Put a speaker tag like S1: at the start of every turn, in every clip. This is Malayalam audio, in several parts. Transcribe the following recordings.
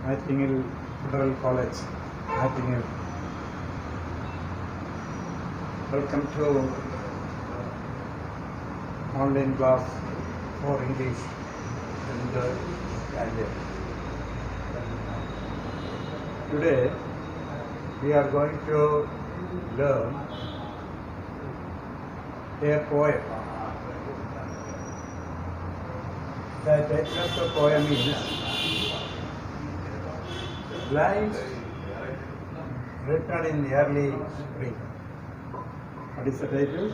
S1: Attingal Federal College, Attingal. Welcome to online class for English and Italian. Today we are going to learn a poem. The title of the poem is Lines Written in Early Spring. What is the title?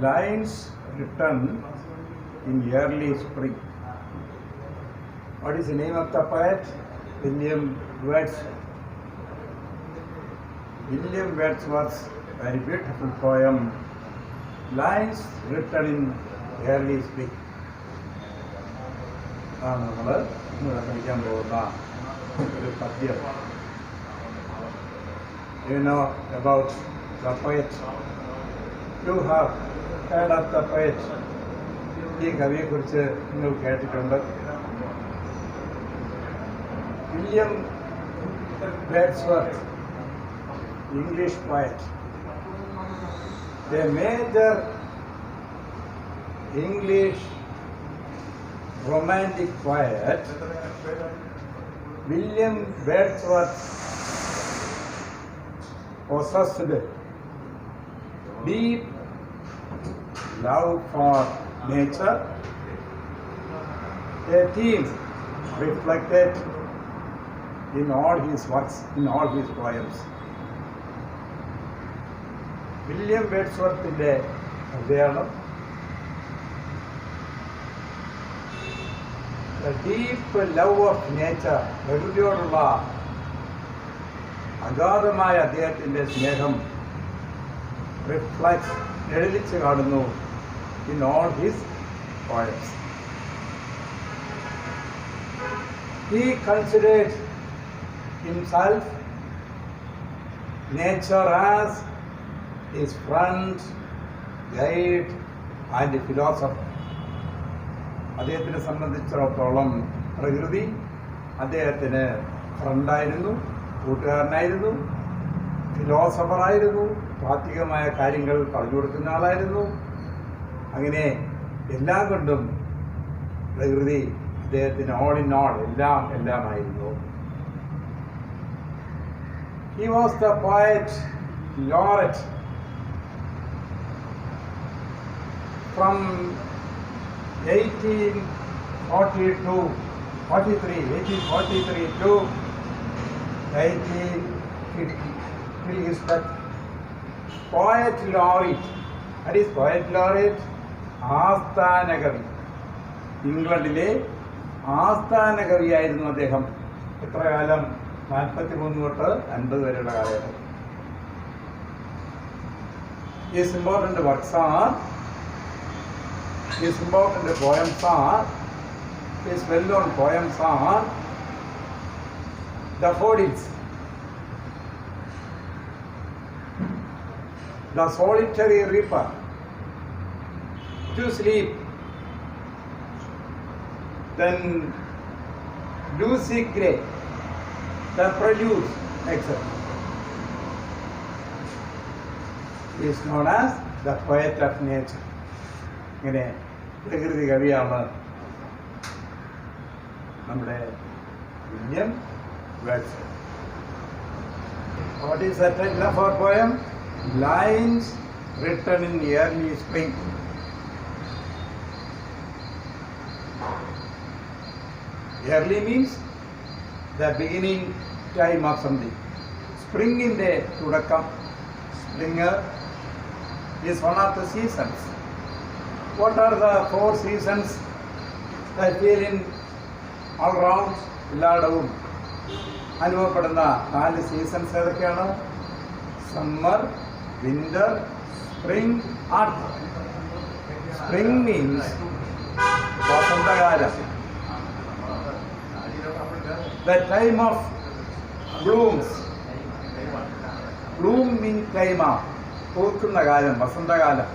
S1: Lines Written in Early Spring. What is the name of the poet? William Wordsworth. William Wordsworth's very beautiful poem, Lines Written in Early Spring. നമ്മൾ ഇന്ന് പഠിക്കാൻ പോകുന്ന ഒരു പദ്യം. You know about the poet. You have heard of the poet. ഈ കവിയെക്കുറിച്ച് നിങ്ങൾ കേട്ടിട്ടുണ്ട്. William Wordsworth, English poet, a major English romantic poet. William Wordsworth possessed deep love for nature, a theme reflected in all his works, in all his poems. William വേഡ്സ്വർത്തിൻ്റെ അദ്ദേഹം ഡീപ്പ് ലവ് ഓഫ് നേച്ചർ, പ്രകൃതിയോടുള്ള അഗാധമായ അദ്ദേഹത്തിൻ്റെ സ്നേഹം റിഫ്ലക്സ് എഴുതിച്ച് കാണുന്നു in all his poems. He considered himself nature as his friend, guide and philosopher. അദ്ദേഹത്തിനെ സംബന്ധിച്ചിടത്തോളം പ്രകൃതി അദ്ദേഹത്തിന് ഫ്രണ്ടായിരുന്നു, കൂട്ടുകാരനായിരുന്നു, ഫിലോസഫറായിരുന്നു, താത്വികമായ കാര്യങ്ങൾ പറഞ്ഞു കൊടുക്കുന്ന ആളായിരുന്നു. അങ്ങനെ എല്ലാം കൊണ്ടും പ്രകൃതി അദ്ദേഹത്തിന് ഓൾ ഇൻ ഓൾ എല്ലാമായിരുന്നു. He was the poet laureate from 1843 to 1850 till his death. Poet laureate. That is poet laureate. ആസ്ഥാന കവി, ഇംഗ്ലണ്ടിലെ ആസ്ഥാന കവിയായിരുന്നു അദ്ദേഹം. എത്ര കാലം? 43 തൊട്ട് 50 വരെയുള്ള കാലഘട്ടം. His important works are, his important poems are, his well-known poems are Daffodils, The Solitary Reaper, To Sleep, then Lucy Gray, The Prelude, etc. He is known as the poet of nature. ഇങ്ങനെ പ്രകൃതി കവിയാണ് നമ്മുടെ William Wordsworth. What is the title of our poem? Lines Written in Early Spring. Early means the beginning time of something. സ്പ്രിങ്ങിൻ്റെ തുടക്കം. Spring is one of the seasons. What are the 4 seasons that feel in all round? എല്ലായിടവും അനുഭവപ്പെടുന്ന 4 സീസൺസ് ഏതൊക്കെയാണ്? Summer, winter, spring, autumn. Spring means വസന്തകാലം. The time of blooms. Bloom means time of പൂക്കുന്ന കാലം, വസന്തകാലം.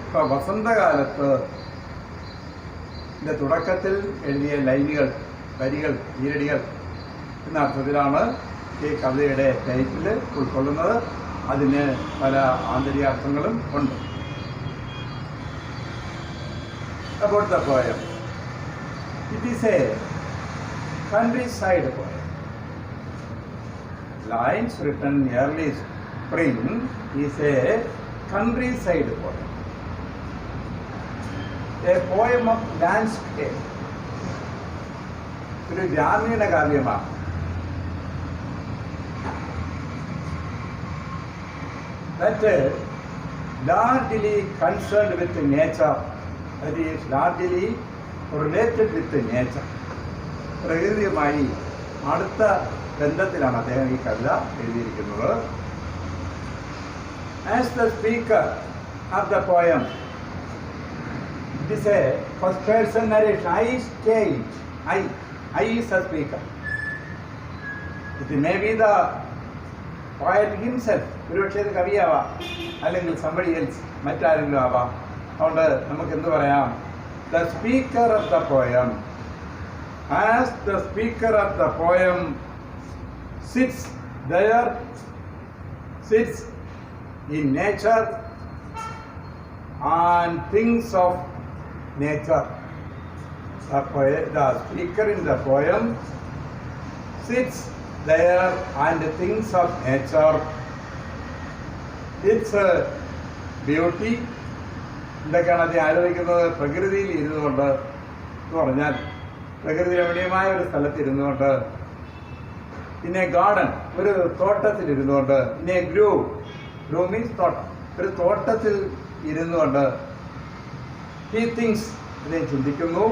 S1: ഇപ്പോൾ വസന്തകാലത്ത് തുടക്കത്തിൽ എഴുതിയ ലൈനുകൾ, വരികൾ, ഈരടികൾ എന്ന അർത്ഥത്തിലാണ് ഈ കവിതയുടെ ടൈറ്റിൽ ഉൾക്കൊള്ളുന്നത്. അതിന് പല ആന്തരിക അർത്ഥങ്ങളും ഉണ്ട്. About the poem. It is a countryside poem. Lines written early spring is a countryside poem. A poem of landscape. ഒരു ഗ്രാമീണ കാവ്യമാണ്. That largely concerned with nature. That is largely related with nature. പ്രകൃതിയുമായി അടുത്ത ബന്ധത്തിലാണ് അദ്ദേഹം ഈ കവിത എഴുതിയിരിക്കുന്നത്. As the speaker of the poem, it is a first person narration. I is the speaker. It may be the poet himself. ഒരുപക്ഷെ ഇത് കവിയാവാം, അല്ലെങ്കിൽ somebody else, മറ്റാരെങ്കിലും ആവാം. അതുകൊണ്ട് നമുക്ക് എന്ത് പറയാം? The speaker of the poem, as the speaker of the poem sits in nature and thinks of nature. The speaker in the poem sits there and thinks of nature, its beauty. എന്തൊക്കെയാണ് അദ്ദേഹം ആലോചിക്കുന്നത്? പ്രകൃതിയിൽ ഇരുന്നുകൊണ്ട് എന്ന് പറഞ്ഞാൽ പ്രകൃതി രമണീയമായ ഒരു സ്ഥലത്തിരുന്നുകൊണ്ട്, പിന്നെ ഗാർഡൻ, ഒരു തോട്ടത്തിലിരുന്നുകൊണ്ട്, പിന്നെ ഗ്രൂ മീൻസ് തോട്ടം, ഒരു തോട്ടത്തിൽ ഇരുന്നുകൊണ്ട് ഹി തിങ്സ്, അദ്ദേഹം ചിന്തിക്കുന്നു.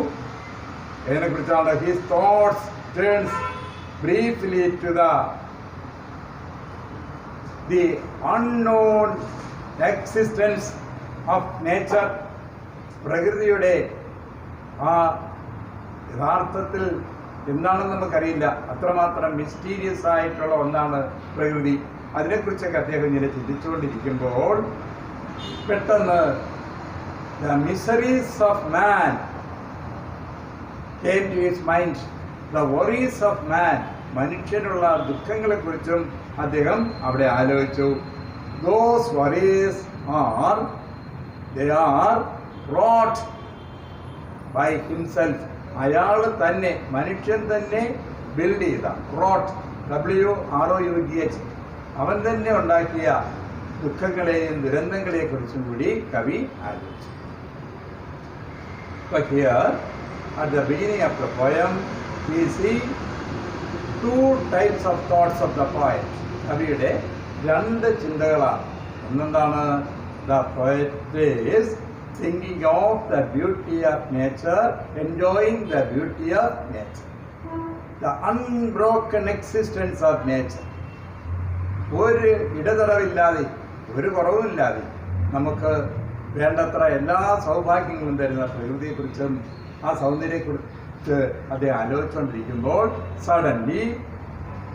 S1: ഇതിനെക്കുറിച്ചാണ് his thoughts turns briefly to the unknown existence of nature. പ്രകൃതിയുടെ ആ യഥാർത്ഥത്തിൽ എന്താണെന്ന് നമുക്കറിയില്ല, അത്രമാത്രം മിസ്റ്റീരിയസ് ആയിട്ടുള്ള ഒന്നാണ് പ്രകൃതി. അതിനെക്കുറിച്ചൊക്കെ അദ്ദേഹം ഇങ്ങനെ ചിന്തിച്ചുകൊണ്ടിരിക്കുമ്പോൾ പെട്ടെന്ന് the miseries of man came to his mind. The worries of man, മനുഷ്യനുള്ള ദുഃഖങ്ങളെക്കുറിച്ചും അദ്ദേഹം അവിടെ ആലോചിച്ചു. Those worries are wrought by himself. അയാൾ തന്നെ, മനുഷ്യൻ തന്നെ ബിൽഡ് ചെയ്ത, wrought, WROUGH, അവൻ തന്നെ ഉണ്ടാക്കിയ ദുഃഖങ്ങളെയും ദുരന്തങ്ങളെയും കുറിച്ചും കൂടി കവി ആലോചിച്ചു. But here, at the beginning of the poem, we see two types of thoughts of the poet. കവിയുടെ രണ്ട് ചിന്തകളാണ്. ഒന്നെന്താണ്? The poet is thinking of the beauty of nature, enjoying the beauty of nature, the unbroken existence of nature. ഒരു ഇടതടവില്ലാതെ, ഒരു കുറവുമില്ലാതെ നമുക്ക് വേണ്ടത്ര എല്ലാ സൗഭാഗ്യങ്ങളും തരുന്ന പ്രകൃതിയെക്കുറിച്ചും ആ സൗന്ദര്യത്തെക്കുറിച്ച് അദ്ദേഹം ആലോചിച്ചുകൊണ്ടിരിക്കുമ്പോൾ suddenly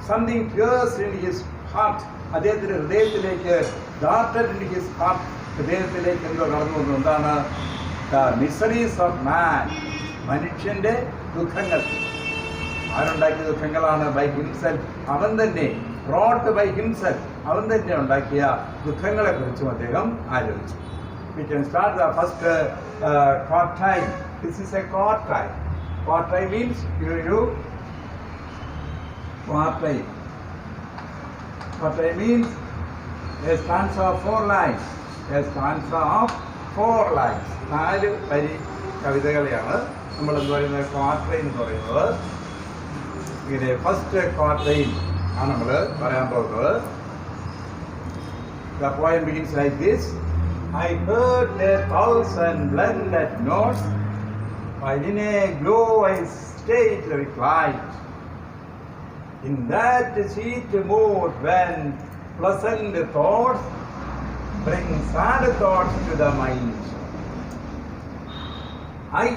S1: something pierced in his heart. അദ്ദേഹത്തിൻ്റെ ഹൃദയത്തിലേക്ക്, ഡാർട്ടഡ് ഇൻ ഹിസ് ഹാർട്ട്, ഹൃദയത്തിലേക്ക് എന്തോ കടന്നു വന്നു. എന്താണ്? ദ മിസറീസ് ഓഫ് മാൻ, മനുഷ്യൻ്റെ ദുഃഖങ്ങൾ. ആരുണ്ടാക്കിയ ദുഃഖങ്ങളാണ്? ബൈ ഹിംസെൽഫ്, അവൻ തന്നെ, ബ്രോട്ട് ബൈ ഹിംസെൽഫ്, അവൻ തന്നെ ഉണ്ടാക്കിയ ദുഃഖങ്ങളെക്കുറിച്ചും അദ്ദേഹം ആലോചിച്ചു. We can start the first quatrain. This is a quatrain. Quatrain means quatrain. Quatrain means a stanza of 4 lines. A stanza of 4 lines. 4 വരി കവിതകളെയാണ് നമ്മൾ എന്ത് പറയുന്നത്? ക്വാട്രൈൻ എന്ന് പറയുന്നത്. ഇങ്ങനെ ഫസ്റ്റ് ക്വാട്രൈൻ ആണ് നമ്മൾ പറയാൻ പോകുന്നത്. The poem begins like this. I heard their 1,000 blended notes, while in a glow I stayed reclined. In that sweet mood when pleasant thoughts bring sad thoughts to the mind. I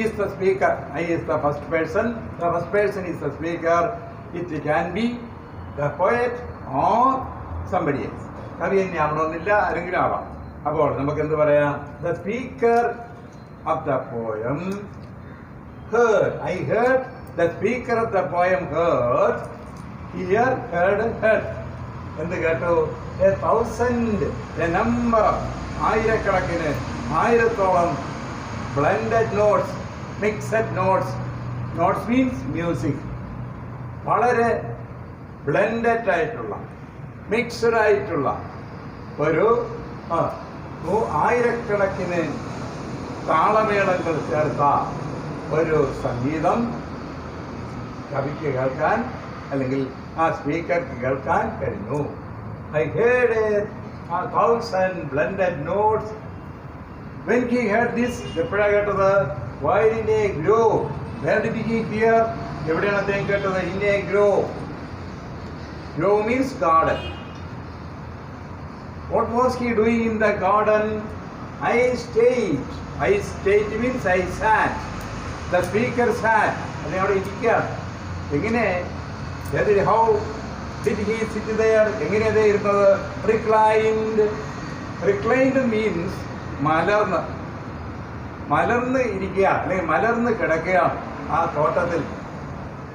S1: is the speaker. I is the first person. The first person is the speaker. It can be the poet or somebody else. കവി തന്നെ ആവണമെന്നില്ല, ആരെങ്കിലും ആവാം. അപ്പോൾ നമുക്ക് എന്ത് പറയാം? The speaker of the poem heard. I heard, the speaker of the poem heard. Here, heard. എന്ത് കേട്ടു? 1,000, a number, ആയിരക്കണക്കിന്, ആയിരത്തോളം blended notes, mixed notes. Notes means music. വളരെ ബ്ലെൻഡഡ് ആയിട്ടുള്ള, മിക്സ്ഡ് ആയിട്ടുള്ള ഒരു ആയിരക്കണക്കിന് താളമേളങ്ങൾ ചേർത്ത ഒരു സംഗീതം കവിക്ക് കേൾക്കാൻ അല്ലെങ്കിൽ ആ സ്പീക്കർക്ക് കേൾക്കാൻ കഴിഞ്ഞു. I heard 1,000 blended notes. When he heard this, എപ്പോഴാണ് കേട്ടത്? While in a grove. Where did he hear? എവിടെയാണ് അദ്ദേഹം കേട്ടത്? In a grove. Grove means garden. What was he doing in the garden? I stayed. I stayed means I sat. The speaker sat. അദ്ദേഹം അവിടെ ഇരിക്കുകയാണ്. എങ്ങനെ? How did he sit there? എങ്ങനെയാണ് ഇരുന്നത്? Reclined. Reclined means മലർന്ന് ഇരിക്കുക അല്ലെങ്കിൽ മലർന്ന് കിടക്കുക. ആ തോട്ടത്തിൽ,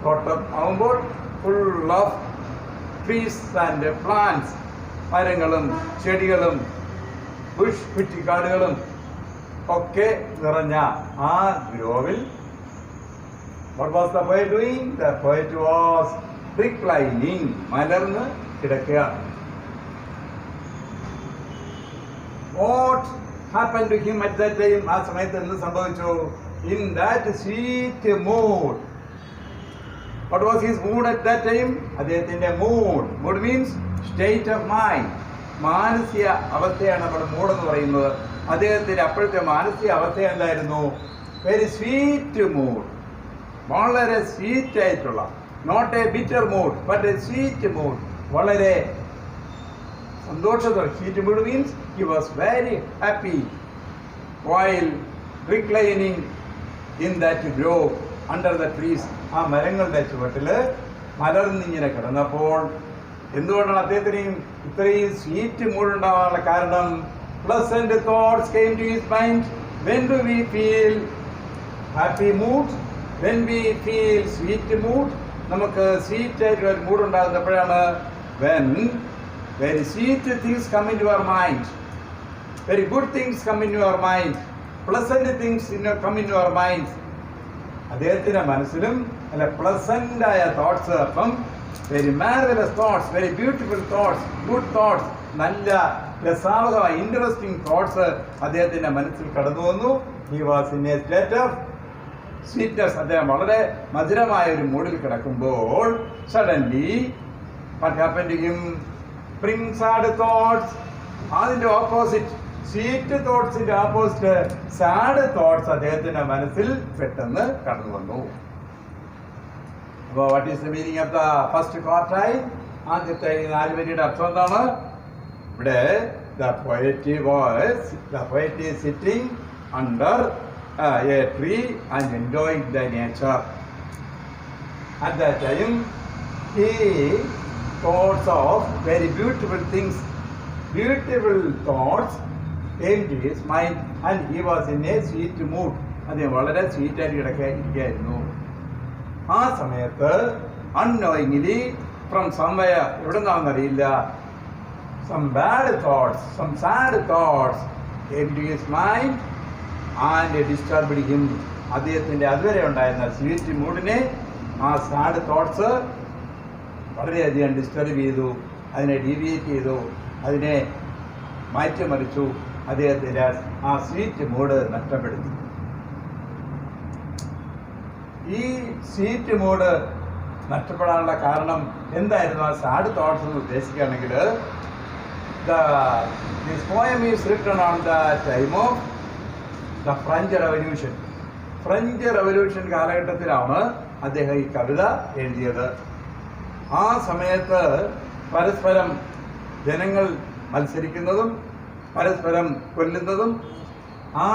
S1: തോട്ടം ആവുമ്പോൾ full of trees and plants, മരങ്ങളും ചെടികളും ബുഷ് കുറ്റിക്കാടുകളും ഒക്കെ നിറഞ്ഞ ആ ഗ്രോവിൽ what was the poet doing? The poet was reclining, മലർന്ന് കിടക്കുക. What happened to him at that time? ആ സമയത്ത് എന്ത് സംഭവിച്ചു? In that sweet mood. What was his mood at that time? അദ്ദേഹത്തിന്റെ mood means state of mind. മാനസിക അവസ്ഥയാണ് നമ്മുടെ മൂഡ് എന്ന് പറയുന്നത്. അദ്ദേഹത്തിന്റെ അപ്പോഴത്തെ മാനസിക അവസ്ഥ എന്തായിരുന്നു? വെരി സ്വീറ്റ് മൂഡ്, വളരെ സ്വീറ്റ് ആയിട്ടുള്ള, not a bitter mood but a sweet mood, വളരെ സന്തോഷത്തോടെ. Sweet mood means he was very happy while reclining in that grove under the trees. ആ മരങ്ങളുടെ ചുവട്ടിൽ മലർന്നിങ്ങനെ കിടന്നപ്പോൾ എന്തുകൊണ്ടാണ് അദ്ദേഹത്തിന് ഇത്രയും സ്വീറ്റ് മൂഡ് ഉണ്ടാവാനുള്ള കാരണം? pleasant thoughts came to his mind. When do we feel happy mood? When we feel sweet mood? നമുക്ക് സ്വീറ്റ് ആയിട്ടുള്ള ഒരു mood ഉണ്ടാകുന്നപ്പോഴാണ് when very sweet things come into our mind, very good things come into our mind, pleasant things come into our minds. അദ്ദേഹത്തിന്റെ മനസ്സിലും അല്ല പ്ലസന്റ് ആയ തോട്ട്സ്, അപ്പം very marvellous thoughts, very beautiful thoughts, good thoughts, നല്ല രസാവഹമായ ഇൻട്രസ്റ്റിംഗ് തോട്ട്സ് അദ്ദേഹത്തിന്റെ മനസ്സിൽ കടന്നു വന്നു. He was in a state of sweetness. അദ്ദേഹം വളരെ മധുരമായ ഒരു മൂഡിൽ കിടക്കുമ്പോൾ suddenly what happened to him? Bring sad thoughts. അതിന്റെ ഓപ്പോസിറ്റ്, സ്വീറ്റ് തോട്ട്സിന്റെ ഓപ്പോസിറ്റ് സാഡ് തോട്ട്സ് അദ്ദേഹത്തിന്റെ മനസ്സിൽ പെട്ടെന്ന് കടന്നു വന്നു. അപ്പോൾ what is the meaning of the first quartile? ആദ്യത്തെ 4 വരിയുടെ അർത്ഥം എന്താണ്? ഇവിടെ the poet is sitting under a tree and enjoying the nature. At that time he thoughts of very beautiful things, beautiful thoughts came to his mind and he was in a sweet mood. അദ്ദേഹം വളരെ സ്വീറ്റ് ആയിട്ട് ഇരിക്കുകയായിരുന്നു. ആ സമയത്ത് unknowingly from somewhere, എവിടെ നിന്നാണെന്നറിയില്ല, some bad thoughts, some sad thoughts came to his mind and disturbed him. അദ്ദേഹത്തിന്റെ അതുവരെ ഉണ്ടായിരുന്ന സ്വീറ്റ് മൂഡിനെ ആ സാഡ് തോട്ട്സ് വളരെയധികം ഡിസ്റ്റർബ് ചെയ്തു, അതിനെ ഡീവിയേറ്റ് ചെയ്തു, അതിനെ മാറ്റിമറിച്ചു, അദ്ദേഹത്തിന്റെ ആ സ്വീറ്റ് മൂഡ് നഷ്ടപ്പെടുത്തി. ഈ സ്വീറ്റ് മൂഡ് നഷ്ടപ്പെടാനുള്ള കാരണം എന്തായിരുന്നു? ആ സാഡ് തോട്ട്സ് എന്ന് ഉദ്ദേശിക്കുകയാണെങ്കിൽ this poem is written on the time of the French Revolution. French revolution കാലഘട്ടത്തിലാണ് അദ്ദേഹം ഈ കവിത എഴുതിയത്. ആ സമയത്ത് പരസ്പരം ജനങ്ങൾ മത്സരിക്കുന്നതും പരസ്പരം കൊല്ലുന്നതും ആ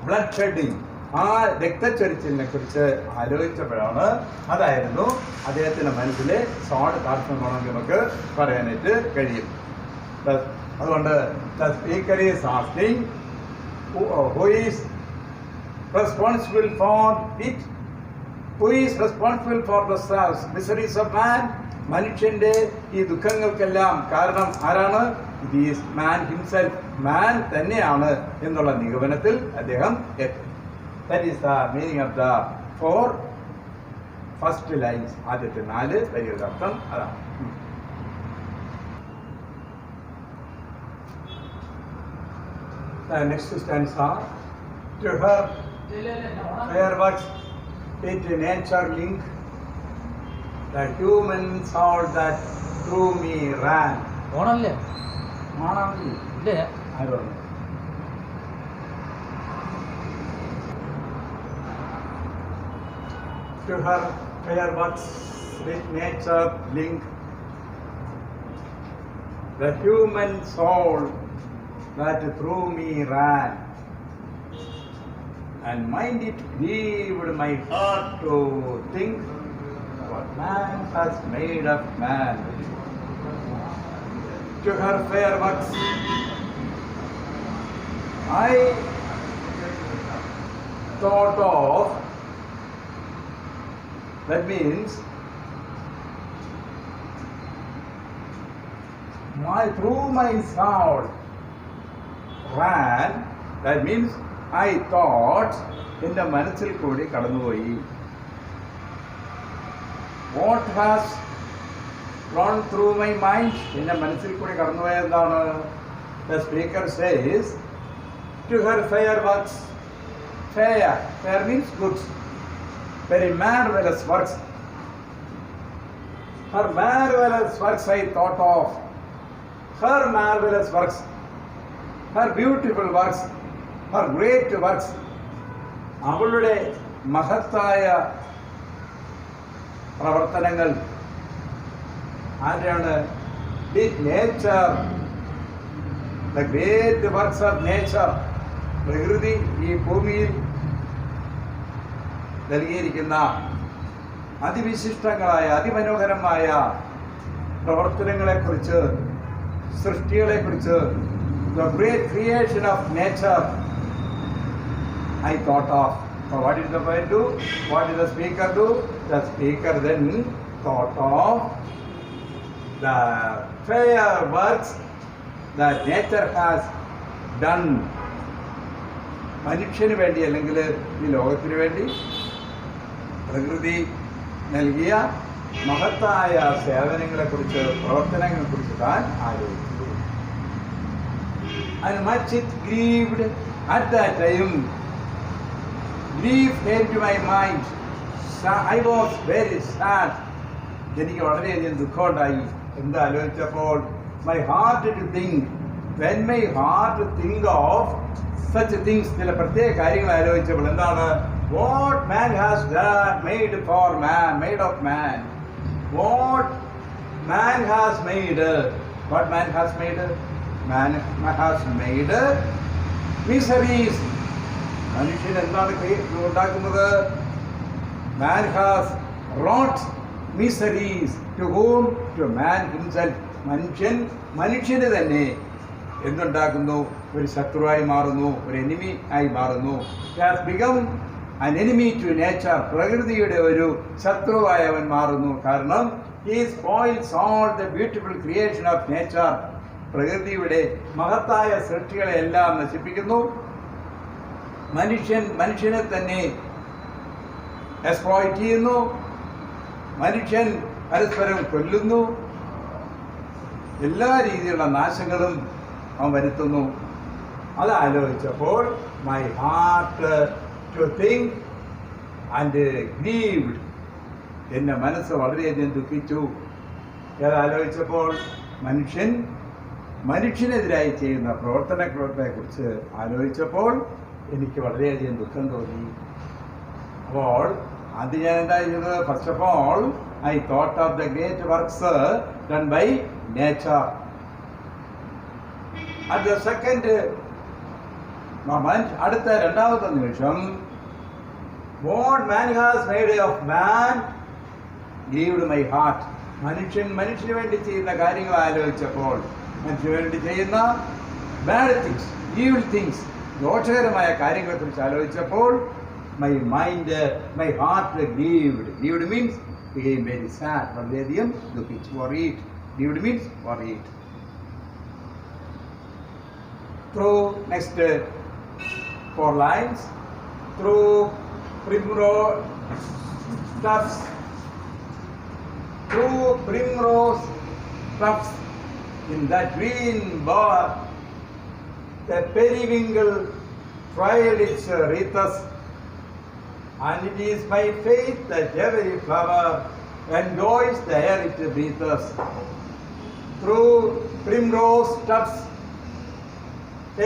S1: ബ്ലഡ് ഷെഡിങ്, ആ രക്തച്ചൊരിച്ചിലിനെ കുറിച്ച് ആലോചിച്ചപ്പോഴാണ്, അതായിരുന്നു അദ്ദേഹത്തിന്റെ മനസ്സിലെ സാഡ് തോട്ട്സ് എന്നാണെങ്കിൽ നമുക്ക് പറയാനായിട്ട് കഴിയും. അതുകൊണ്ട് the speaker is asking who is responsible for it? Who is responsible for the miseries of man? മനുഷ്യന്റെ ഈ ദുഃഖങ്ങൾക്കെല്ലാം കാരണം ആരാണ്? It is man himself. Man തന്നെയാണ് എന്നുള്ള നിഗമനത്തിൽ അദ്ദേഹം എത്തി. That is the meaning of the 4 first lines. ആദ്യത്തെ 4 വരികളുടെ അർത്ഥം അതാണ്. Next stanza. To her fair works with nature link, the human soul that through me ran.
S2: ഓണല്ലേ?
S1: ഇല്ലേ? I don't know. To her fair works with nature link, the human soul that through me ran, and mind it grieved my heart to think what man has made of man. To her fair works I thought of, that means through my soul ran, that means I thought, എൻ്റെ മനസ്സിൽ കൂടി കടന്നുപോയി. What has run through my mind? എൻ്റെ മനസ്സിൽ കൂടി കടന്നുപോയ എന്താണ്? The speaker says, to her fair works. Fair means good. Very marvelous works. Her marvelous works I thought of. Her marvelous works. Her beautiful works, her great works, അവളുടെ മഹത്തായ പ്രവർത്തനങ്ങൾ ആരാണ്? Nature, the great works of nature. പ്രകൃതി ഈ ഭൂമിയിൽ നൽകിയിരിക്കുന്ന അതിവിശിഷ്ടങ്ങളായ അതിമനോഹരമായ പ്രവർത്തനങ്ങളെക്കുറിച്ച്, സൃഷ്ടികളെക്കുറിച്ച്, the great creation of nature I thought of. So what did the poet do? What did the speaker do? The speaker then thought of the fair works that nature has done. മനുഷ്യന് വേണ്ടി അല്ലെങ്കിൽ ഈ ലോകത്തിന് വേണ്ടി പ്രകൃതി നൽകിയ മഹത്തായ സേവനങ്ങളെക്കുറിച്ച്, പ്രവർത്തനങ്ങളെക്കുറിച്ച് താൻ ആലോചിച്ചു. And much it grieved at that time. Grief came to my mind. I was very sad. എനിക്ക് വളരെയധികം ദുഃഖമുണ്ടായി. എന്താ ആലോചിച്ചപ്പോൾ? My heart to think. When my heart think of such things, ചില പ്രത്യേക കാര്യങ്ങൾ ആലോചിച്ചപ്പോൾ എന്താണ്? What man has done, made for man, made of man. What man has made. What man has made? Man has made miseries. മനുഷ്യൻ എന്താണ് ഉണ്ടാക്കുന്നത്? Man has wrought miseries. To whom? To man himself. മനുഷ്യന് തന്നെ എന്തുണ്ടാക്കുന്നു? ഒരു ശത്രുവായി മാറുന്നു, ഒരു എനിമി ആയി മാറുന്നു. He has become an enemy to nature. പ്രകൃതിയുടെ ഒരു ശത്രുവായി അവൻ മാറുന്നു. കാരണം he spoils all the beautiful creation of nature. പ്രകൃതിയുടെ മഹത്തായ സൃഷ്ടികളെ എല്ലാം നശിപ്പിക്കുന്നു. മനുഷ്യനെ തന്നെ എക്സ്പ്ലോയിറ്റ് ചെയ്യുന്നു. മനുഷ്യൻ പരസ്പരം കൊല്ലുന്നു. എല്ലാ രീതിയിലുള്ള നാശങ്ങളും അവൻ വരുത്തുന്നു. അത് ആലോചിച്ചപ്പോൾ my heart to think and grieved. എൻ്റെ മനസ്സ് വളരെയധികം ദുഃഖിച്ചു. ഏതാലോചിച്ചപ്പോൾ മനുഷ്യനെതിരായി ചെയ്യുന്ന പ്രവർത്തനങ്ങളെക്കുറിച്ച് ആലോചിച്ചപ്പോൾ എനിക്ക് വളരെയധികം ദുഃഖം തോന്നി. അപ്പോൾ അത് ഞാൻ എന്താ ചെയ്തത്? First of all I thought of the great works done by nature. At the second moment, അടുത്ത രണ്ടാമത്തെ നിമിഷം, what man has made of man grieved my heart. മനുഷ്യന് വേണ്ടി ചെയ്യുന്ന കാര്യങ്ങൾ ആലോചിച്ചപ്പോൾ, മനുഷ്യന് വേണ്ടി ചെയ്യുന്ന ബാഡ് തിങ്സ്, ഈവിൾ തിങ്സ്, ദോഷകരമായ കാര്യങ്ങളെക്കുറിച്ച് ആലോചിച്ചപ്പോൾ my mind, my heart grieved. Grieved means became very sad. വളരെയധികം ദുഃഖിച്ചു. Worried. Grieved means worried. Through next 4 lines. Through primrose tufts. Through primrose tufts in that green bower, the periwinkle trailed its wreaths, and it is my faith that every flower enjoys the air it breathes. Through primrose tufts,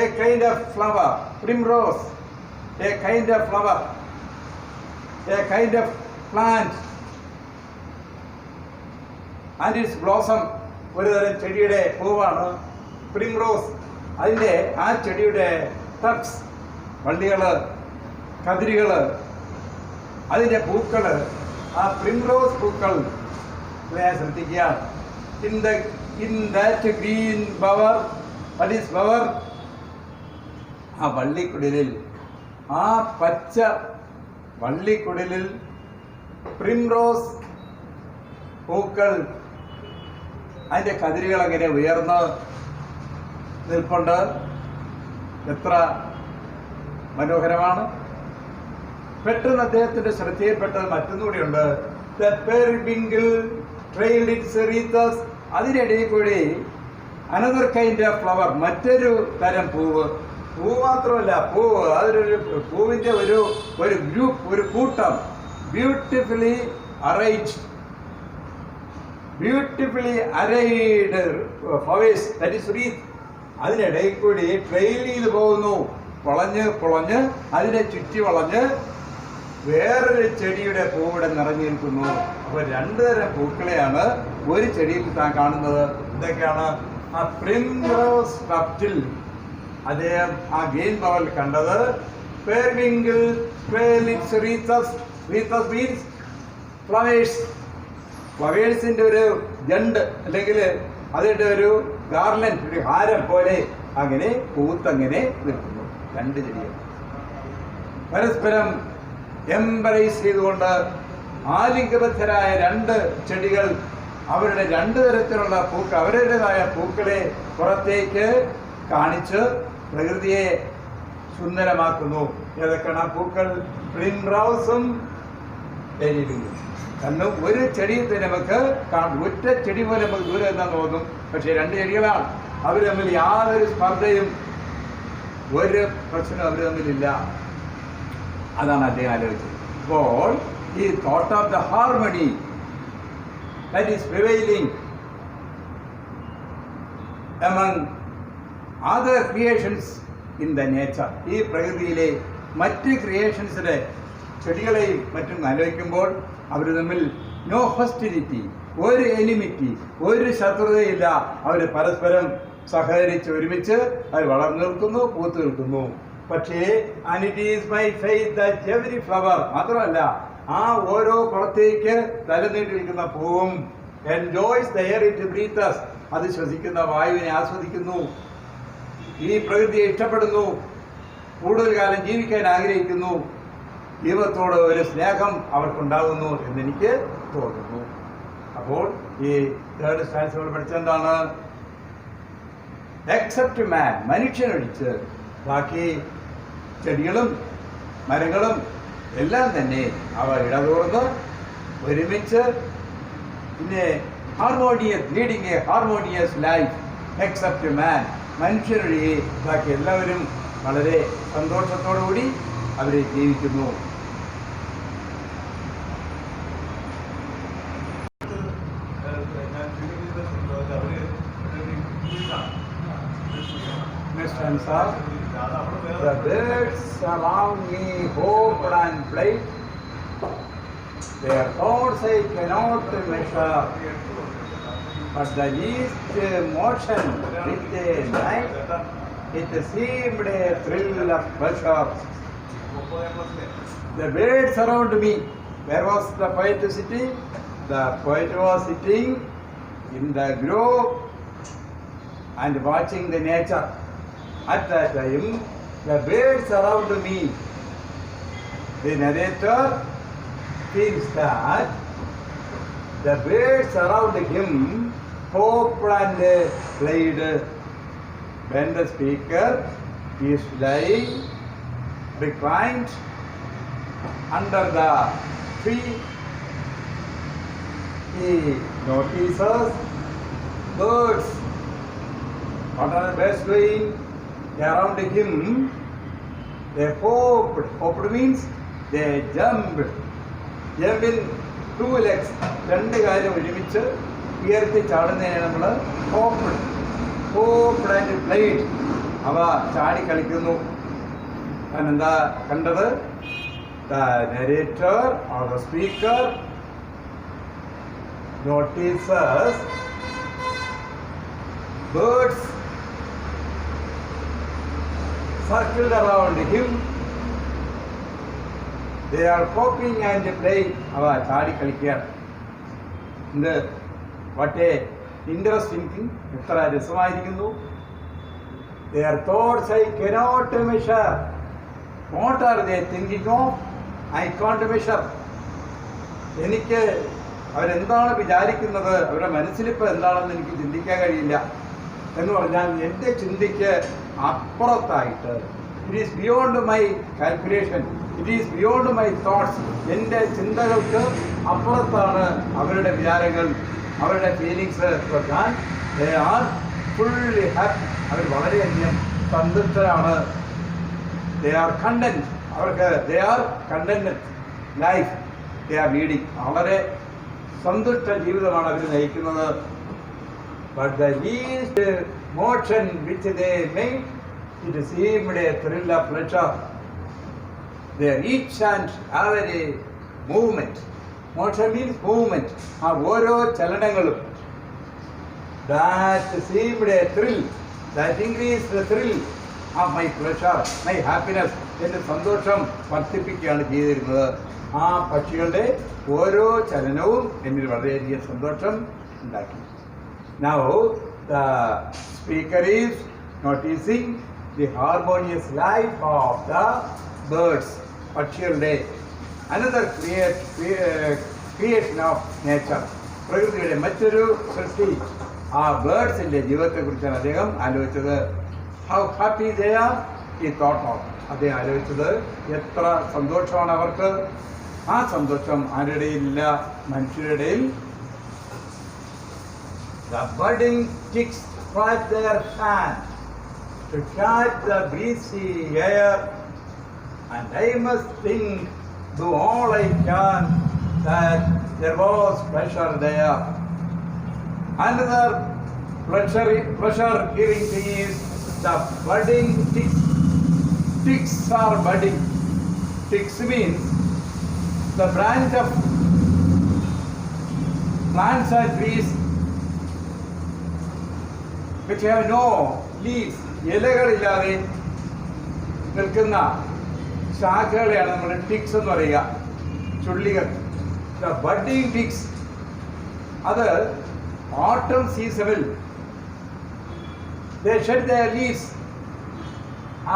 S1: a kind of flower, primrose, a kind of flower, a kind of plant, and its blossom, ഒരു തരം ചെടിയുടെ പൂവാണ് പ്രിംറോസ്. അതിൻ്റെ ആ ചെടിയുടെ ടഫ്സ്, വള്ളികൾ, കതിരുകൾ, അതിൻ്റെ പൂക്കൾ, ആ പ്രിംറോസ് പൂക്കൾ ശ്രദ്ധിക്കുക. In that green bowel, what is bowel? ആ വള്ളിക്കുടലിൽ, ആ പച്ച വള്ളിക്കുടലിൽ പ്രിംറോസ് പൂക്കൾ, അതിൻ്റെ കതിരുകൾ അങ്ങനെ ഉയർന്ന് നിൽപ്പുണ്ട്. എത്ര മനോഹരമാണ്. പെട്ടെന്ന് അദ്ദേഹത്തിൻ്റെ ശ്രദ്ധയിൽപ്പെട്ടത് മറ്റൊന്നുകൂടിയുണ്ട്. The periwinkle trailed its wreaths. അതിനിടയിൽ കൂടി അനദർ കൈൻഡ് ഓഫ് ഫ്ലവർ, മറ്റൊരു തരം പൂവ്. പൂവ് മാത്രമല്ല, പൂവ്, അതൊരു പൂവിൻ്റെ ഒരു ഗ്രൂപ്പ്, ഒരു കൂട്ടം, beautifully arranged, beautifully arrayed flowers, that is wreath. അതിനിടയിൽ കൂടി ട്രെയിൽ ചെയ്ത് പോകുന്നു, പൊളഞ്ഞ് അതിനെ ചുറ്റി വളഞ്ഞ് വേറൊരു ചെടിയുടെ പൂവിടെ നിറഞ്ഞു നിൽക്കുന്നു. അപ്പോൾ 2 തരം പൂക്കളെയാണ് ഒരു ചെടിയിൽ താൻ കാണുന്നത്. ഇതൊക്കെയാണ് ആ പ്രിംറോസ് ടഫ്റ്റിൽ അദ്ദേഹം ആ ഗ്രീൻ ബവറിൽ കണ്ടത്. periwinkle trailed its wreaths. Wreaths means flowers. ഫ്ലവേഴ്സിൻ്റെ ഒരു ജണ്ട്, അല്ലെങ്കിൽ അതിൻ്റെ ഒരു ഗാർലൻഡ്, ഒരു ഹാരം പോലെ അങ്ങനെ പൂത്തങ്ങനെ നിൽക്കുന്നു. 2 ചെടികൾ പരസ്പരം എംബ്രേസ് ചെയ്തുകൊണ്ട് ആലിംഗബദ്ധരായ 2 ചെടികൾ അവരുടെ 2 തരത്തിലുള്ള പൂക്കൾ, അവരുടേതായ പൂക്കളെ പുറത്തേക്ക് കാണിച്ച് പ്രകൃതിയെ സുന്ദരമാക്കുന്നു. ഏതൊക്കെയാണ് ആ പൂക്കൾ? പ്രിംറോസും പെരിവിങ്കിളും. കാരണം ഒരു ചെടിയിൽ തന്നെ നമുക്ക് ഒറ്റ ചെടി പോലെ നമുക്ക് ദൂരെ എന്നാൻ തോന്നും. പക്ഷേ 2 ചെടികളാണ്. അവർ തമ്മിൽ യാതൊരു സ്പർദ്ധയും ഒരു പ്രശ്നവും അവർ തമ്മിലില്ല. അതാണ് അദ്ദേഹം ആലോചിച്ചത്. അപ്പോൾ ഈ thought of the harmony that is prevailing among other creations in the nature. ഈ പ്രകൃതിയിലെ മറ്റ് ക്രിയേഷൻസിലെ ചെടികളെയും മറ്റും ആലോചിക്കുമ്പോൾ അവർ തമ്മിൽ നോ ഹോസ്റ്റിലിറ്റി, ഒരു എനിമിറ്റി, ഒരു ശത്രുതയില്ല. അവർ പരസ്പരം സഹകരിച്ച് ഒരുമിച്ച് അവർ വളർന്നു നിൽക്കുന്നു, പൂത്തു നിൽക്കുന്നു. പക്ഷേ and it is my faith that every flower, മാത്രമല്ല ആ ഓരോ പുറത്തേക്ക് തലനീട്ടി നിൽക്കുന്ന പൂവും enjoys the air it breathes, അത് ശ്വസിക്കുന്ന വായുവിനെ ആസ്വദിക്കുന്നു, ഈ പ്രകൃതിയെ ഇഷ്ടപ്പെടുന്നു, കൂടുതൽ കാലം ജീവിക്കാൻ ആഗ്രഹിക്കുന്നു, ദൈവത്തോട് ഒരു സ്നേഹം അവർക്കുണ്ടാകുന്നു എന്നെനിക്ക് തോന്നുന്നു. അപ്പോൾ ഈ 3rd സ്റ്റാൻസ് നമ്മൾ പഠിച്ചെന്താണ്? എക്സെപ്റ്റ് മാൻ, മനുഷ്യനൊഴിച്ച് ബാക്കി ചെടികളും മരങ്ങളും എല്ലാം തന്നെ അവ ഇടതൂർന്ന് ഒരുമിച്ച് പിന്നെ leading a harmonious life. Except man, മനുഷ്യരൊഴികെ ബാക്കി എല്ലാവരും വളരെ സന്തോഷത്തോടു കൂടി അവർ ജീവിക്കുന്നു. Next answer. The birds around me hoped and played. Their thoughts I cannot measure, but the least motion with a night, it seemed a thrill of pleasure. The birds around me. Where was the poet sitting? The poet was sitting in the grove and watching the nature. At that time, the birds around me, The narrator feels that the birds around him hopped and played when the speaker is lying reclined under the tree. He notices birds. What are the birds doing? Around him, they hopped. Hopped means they jumped. Jump in two legs. രണ്ട് കാര്യം ഒരുമിച്ച് ഉയർത്തി ചാടുന്നതിനെ നമ്മൾ ഹോപ്പ്ഡ്. Hopped and played. അവ ചാടി കളിക്കുന്നു. അതിനെന്താ കണ്ടത്? The narrator or the speaker notices birds circled around him. They are hopping and playing. അവ ചാടി കളിക്കുകയാണ്. എന്ത്? What a interesting thing. എത്ര രസമായിരിക്കുന്നു. Their thoughts I cannot measure. What are they thinking of? I can't measure. എനിക്ക് അവരെന്താണ് വിചാരിക്കുന്നത്, അവരുടെ മനസ്സിലിപ്പോൾ എന്താണെന്ന് എനിക്ക് ചിന്തിക്കാൻ കഴിയില്ല. എന്ന് പറഞ്ഞാൽ എൻ്റെ ചിന്തയ്ക്ക് അപ്പുറത്തായിട്ട്, it is beyond my calculation, it is beyond my thoughts. എൻ്റെ ചിന്തകൾക്ക് അപ്പുറത്താണ് അവരുടെ വിചാരങ്ങൾ, അവരുടെ feelings. They are fully happy. അവർ വളരെയധികം സന്തുഷ്ടരാണ്. They are content. അവർക്ക് they are contented life they are leading. വളരെ സന്തുഷ്ട ജീവിതമാണ് അവർ നയിക്കുന്നത്. But the least motion which they made, it seemed a thrill of pleasure. Their each and every movement. Motion means movement. ആ ഓരോ ചലനങ്ങളും that seemed a thrill. That increased the thrill of my pleasure, my happiness. എൻ്റെ സന്തോഷം വർദ്ധിപ്പിക്കുകയാണ് ചെയ്തിരുന്നത്. ആ പക്ഷികളുടെ ഓരോ ചലനവും എന്നിൽ വളരെയധികം സന്തോഷം ഉണ്ടാക്കി. Now the speaker is noticing the harmonious life of the birds. പക്ഷികളുടെ another creation of nature. പ്രകൃതിയുടെ മറ്റൊരു സൃഷ്ടി. ആ ബേർഡ്സിൻ്റെ ജീവിതത്തെക്കുറിച്ചാണ് അദ്ദേഹം ആലോചിച്ചത്. How happy they are, he thought of. അദ്ദേഹം ആലോചിച്ചത് എത്ര സന്തോഷമാണ് അവർക്ക്. ആ സന്തോഷം ആരുടെ ഇല്ല? മനുഷ്യരുടെ ഇടയിൽ. The budding chicks clap their hands to catch the breezy air, and I must think, do all I can, that there was pleasure there. Another pleasure giving thing is the budding ticks. Ticks are budding. Ticks means the branch of plants and trees which have no leaves. ഇലകളില്ലാതെ നിൽക്കുന്ന ശാഖകളെയാണ് നമ്മൾ ടിക്സ് എന്ന് പറയുക. ചുള്ളികൾ. The budding ticks. അത് autumn seasonal they shed their leaves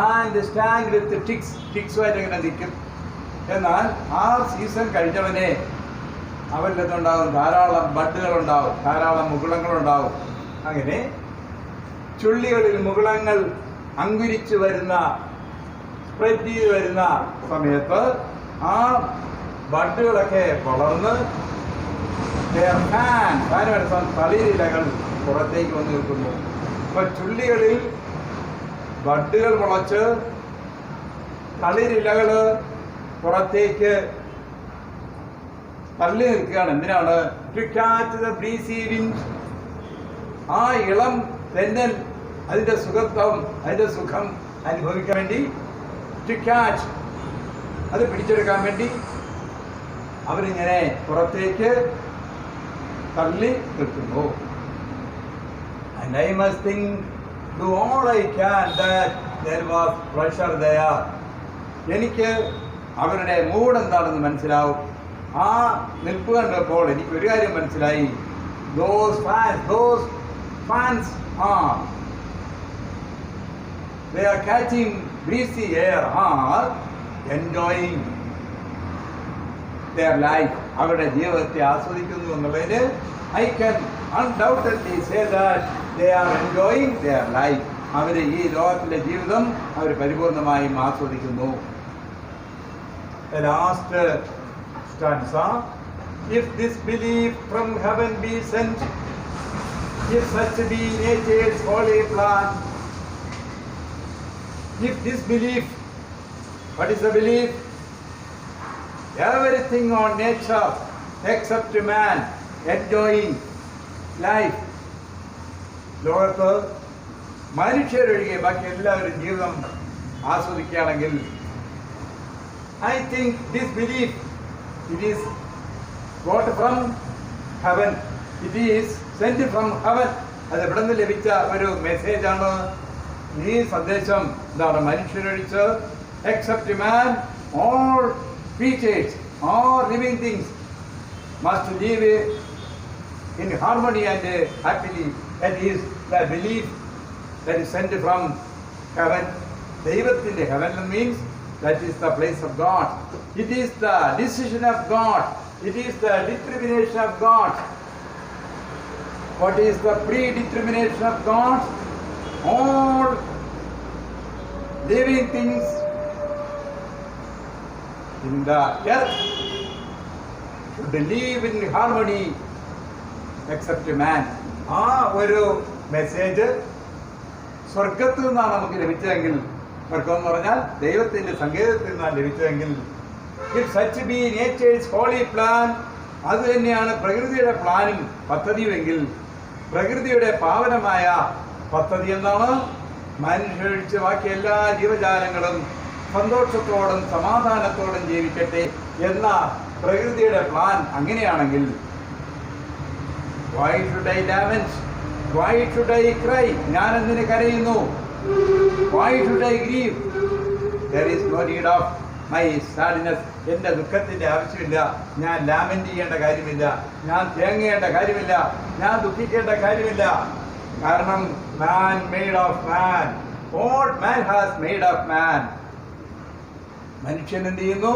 S1: and stand with the ticks. ടിക്സുമായിട്ട് ഇങ്ങനെ നിൽക്കും. എന്നാൽ ആ സീസൺ കഴിഞ്ഞവനെ അവരിലെന്തുണ്ടാകും? ധാരാളം ബഡുകളുണ്ടാവും, ധാരാളം മുകുളങ്ങളുണ്ടാവും. അങ്ങനെ ചുള്ളികളിൽ മുകുളങ്ങൾ അങ്കുരിച്ചു വരുന്ന, സ്പ്രെഡ് ചെയ്ത് വരുന്ന സമയത്ത് ആ ബഡുകളൊക്കെ വളർന്ന് തളിരിലകൾ പുറത്തേക്ക് വന്ന് നിൽക്കുന്നു. അപ്പോൾ ചുള്ളികളിൽ ബഡുകൾ മുളച്ച് തളിരിലകൾ പുറത്തേക്ക് തള്ളി നിൽക്കുകയാണ്. എന്തിനാണ്? To catch the breezy wind. ആ ഇളം തെന്നൽ, അതിൻ്റെ സുഖത്വം, അതിൻ്റെ സുഖം അനുഭവിക്കാൻ വേണ്ടി, ടു ക്യാച്ച്, അത് പിടിച്ചെടുക്കാൻ വേണ്ടി അവരിങ്ങനെ പുറത്തേക്ക് തള്ളി നിൽക്കുന്നു. And I must think, do all I can, that there was pressure there. എനിക്ക് അവരുടെ മൂഡ് എന്താണെന്ന് മനസ്സിലാവും. ആ നിൽപ്പ് കണ്ടപ്പോൾ എനിക്ക് ഒരു കാര്യം മനസ്സിലായി. Those fans are, they are catching breezy air, are enjoying their life. അവരുടെ ജീവിതത്തെ ആസ്വദിക്കുന്നു എന്നുള്ളതിന് I can undoubtedly say that they are enjoying their life. അവർ ഈ ലോകത്തിലെ ജീവിതം അവർ പരിപൂർണമായും ആസ്വദിക്കുന്നു. The last stanza. If this belief from heaven be sent, if such be nature's holy plan, if this belief, what is the belief? Everything on nature except man enjoying life. ലോകത്ത് മനുഷ്യരൊഴികെ ബാക്കി എല്ലാവരും ജീവിതം ആസ്വദിക്കുകയാണെങ്കിൽ I think this belief, it is got from heaven. It is sent from heaven. അത് എവിടെ നിന്ന് ലഭിച്ച ഒരു മെസ്സേജാണ്. ഈ സന്ദേശം എന്താണ്? മനുഷ്യരൊഴിച്ച് except man all creatures, all living things must live in harmony and happily. That is the belief that is sent from heaven. ദൈവത്തിൻ്റെ heaven means that is the place of God. It is the decision of God. It is the determination of God. What is the predetermination of God? All living things in the earth should live in harmony except man. ആ ഒരു മെസ്സേജ് സ്വർഗത്തിൽ നിന്നാണ് നമുക്ക് ലഭിച്ചതെങ്കിൽ, സ്വർഗം എന്ന് പറഞ്ഞാൽ ദൈവത്തിൻ്റെ സങ്കേതത്തിൽ നിന്നാണ് ലഭിച്ചതെങ്കിൽ, if such be nature's holy plan, അത് തന്നെയാണ് പ്രകൃതിയുടെ പ്ലാനും പദ്ധതിയുമെങ്കിൽ, പ്രകൃതിയുടെ പാവനമായ പദ്ധതി എന്താണ്? മനുഷ്യരൊഴിച്ച് ബാക്കി എല്ലാ ജീവജാലങ്ങളും സന്തോഷത്തോടും സമാധാനത്തോടും ജീവിക്കട്ടെ എന്ന പ്രകൃതിയുടെ പ്ലാൻ അങ്ങനെയാണെങ്കിൽ, why should I lament? Why should I cry? ഞാൻ എന്തിന് കരയുന്നു? Why should I grieve? There is no need of my sadness. എൻ്റെ ദുഃഖത്തിൻ്റെ ആവശ്യമില്ല. ഞാൻ ലാമെന്റ് ചെയ്യേണ്ട കാര്യമില്ല, ഞാൻ തേങ്ങേണ്ട കാര്യമില്ല, ഞാൻ ദുഃഖിക്കേണ്ട കാര്യമില്ല. കാരണം man made of man. All man has made of man. മനുഷ്യൻ എന്ത് ചെയ്യുന്നു?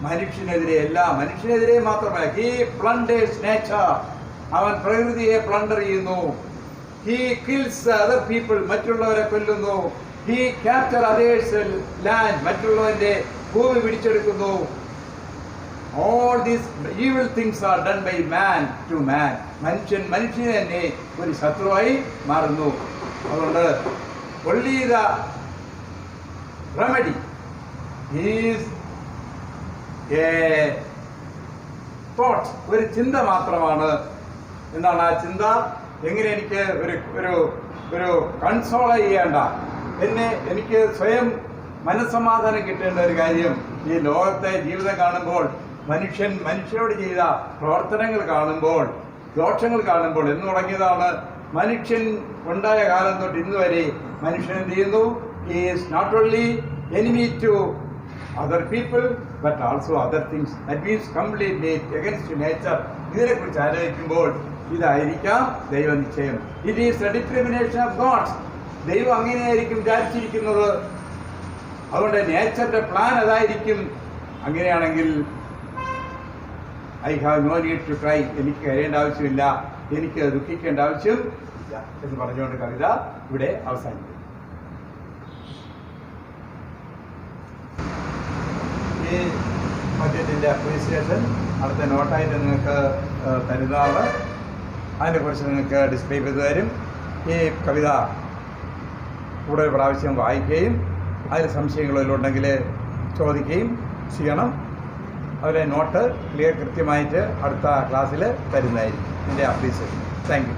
S1: മനുഷ്യനെതിരെ അല്ല, മനുഷ്യനെതിരെ മാത്രമല്ല. He plunders nature. അവൻ പ്രകൃതിയെ പ്ലണ്ടർ ചെയ്യുന്നു. He kills other people. മറ്റുള്ളവരെ കൊല്ലുന്നു. He captures others' land. മറ്റുള്ളവന്റെ ഭൂമി പിടിച്ചെടുക്കുന്നു. All these evil things are done by man to man. മനുഷ്യന് തന്നെ ഒരു ശത്രുവായി മാറുന്നു. അതുകൊണ്ട് only the remedy is a thought. ഒരു ചിന്ത മാത്രമാണ്. എന്താണ് ആ ചിന്ത? എങ്ങനെ എനിക്ക് ഒരു കൺസോൾ ചെയ്യേണ്ട, എനിക്ക് സ്വയം മനസ്സമാധാനം കിട്ടേണ്ട ഒരു കാര്യം, ഈ ലോകത്തെ ജീവിതം കാണുമ്പോൾ, മനുഷ്യരോട് ചെയ്ത പ്രവർത്തനങ്ങൾ കാണുമ്പോൾ, ദോഷങ്ങൾ കാണുമ്പോൾ എന്ന് തുടങ്ങിയതാണ്. മനുഷ്യൻ ഉണ്ടായ കാലം തൊട്ട് ഇന്ന് വരെ മനുഷ്യൻ എന്ത് ചെയ്യുന്നു? He is not only enemy to other people but also other things. That means completely against nature. ഇതിനെക്കുറിച്ച് ആലോചിക്കുമ്പോൾ ഇതായിരിക്കാം ദൈവനിശ്ചയം. It is the determination of God. ദൈവം അങ്ങനെയായിരിക്കും വിചാരിച്ചിരിക്കുന്നത്. അതുകൊണ്ട് നേച്ചറിന്റെ പ്ലാൻ അതായിരിക്കും. അങ്ങനെയാണെങ്കിൽ I have no need to cry. എനിക്ക് കരയേണ്ട ആവശ്യമില്ല, എനിക്ക് ദുഃഖിക്കേണ്ട ആവശ്യം ഇല്ല എന്ന് പറഞ്ഞുകൊണ്ട് കവിത ഇവിടെ അവസാനിക്കും. ഈ ബജറ്റിൻ്റെ അപ്രീസിയേഷൻ അടുത്ത നോട്ടായിട്ട് നിങ്ങൾക്ക് തരുന്നതാണ്. അതിനെക്കുറിച്ച് നിങ്ങൾക്ക് ഡിസ്ക്രൈബ് ചെയ്ത് തരും. ഈ കവിത കൂടുതൽ പ്രാവശ്യം വായിക്കുകയും അതിൽ സംശയങ്ങളിലുണ്ടെങ്കിൽ ചോദിക്കുകയും ചെയ്യണം. അതിലെ നോട്ട് കൃത്യമായിട്ട് അടുത്ത ക്ലാസ്സിൽ തരുന്നതായിരിക്കും. എൻ്റെ അപ്രീസിയേഷൻ. Thank you.